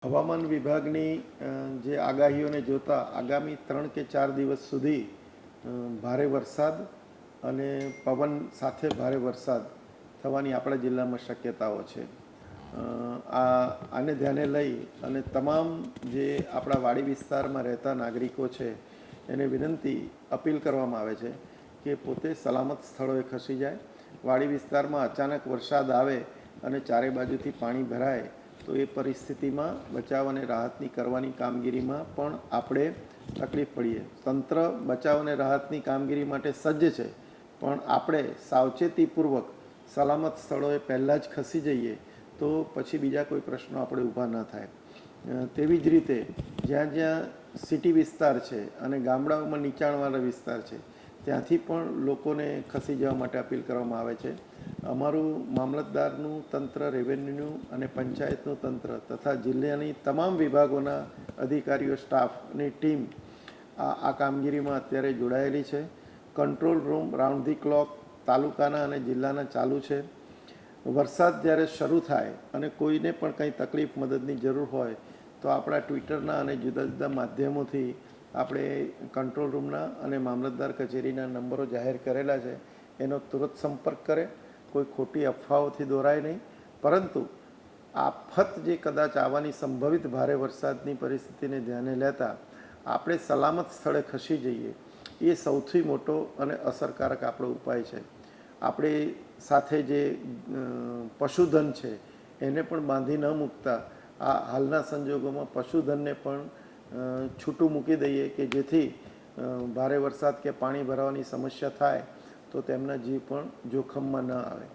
હવામાન વિભાગની જે આગાહીઓને જોતા આગામી 3 કે 4 દિવસ સુધી ભારે વરસાદ અને પવન સાથે ભારે વરસાદ થવાની આપણા જિલ્લામાં શક્યતાઓ છે. આને ધ્યાને લઈ અને તમામ જે આપણા વાડી વિસ્તારમાં રહેતા નાગરિકો છે એને વિનંતી અપીલ કરવામાં આવે છે કે પોતે સલામત સ્થળોએ ખસી જાય. વાડી વિસ્તારમાં અચાનક વરસાદ આવે અને ચારે બાજુથી પાણી ભરાય તો એ પરિસ્થિતિમાં બચાવ અને રાહતની કરવાની કામગીરીમાં પણ આપણે તકલીફ પડીએ. તંત્ર બચાવ અને રાહતની કામગીરી માટે સજ્જ છે, પણ આપણે સાવચેતીપૂર્વક સલામત સ્થળોએ પહેલાં જ ખસી જઈએ તો પછી બીજા કોઈ પ્રશ્નો આપણે ઊભા ન થાય. તેવી જ રીતે જ્યાં જ્યાં સિટી વિસ્તાર છે અને ગામડાઓમાં નીચાણવાળા વિસ્તાર છે ત્યાંથી પણ લોકોને ખસી જવા માટે અપીલ કરવામાં આવે છે. અમારું મામલતદારનું તંત્ર, રેવન્યુનું અને પંચાયતનું તંત્ર તથા જિલ્લાની તમામ વિભાગોના અધિકારીઓ, સ્ટાફની ટીમ આ કામગીરીમાં અત્યારે જોડાયેલી છે. Control room round the clock તાલુકાના અને જિલ્લાના ચાલુ છે. વરસાદ જ્યારે શરૂ થાય અને કોઈને પણ કંઈ તકલીફ મદદની જરૂર હોય તો આપણા ટ્વિટરના અને જુદા જુદા માધ્યમોથી આપણે કંટ્રોલ રૂમના અને મામલતદાર કચેરીના નંબરો જાહેર કરેલા છે. એનો તુરંત સંપર્ક કરે. કોઈ ખોટી અફવાઓથી દોરાય નહીં, પરંતુ આફત જે કદાચ આવવાની સંભવિત ભારે વરસાદની પરિસ્થિતિને ધ્યાને લેતા આપણે સલામત સ્થળે ખસી જઈએ એ સૌથી મોટો અને અસરકારક આપણો ઉપાય છે. આપણે સાથે જે પશુધન છે એને પણ બાંધી ન મૂકતા આ હાલના સંજોગોમાં પશુધનને પણ છૂટું મૂકી દઈએ કે જેથી ભારે વરસાદ કે પાણી ભરાવાની સમસ્યા થાય તો તેમના જીવ પણ જોખમમાં ન આવે.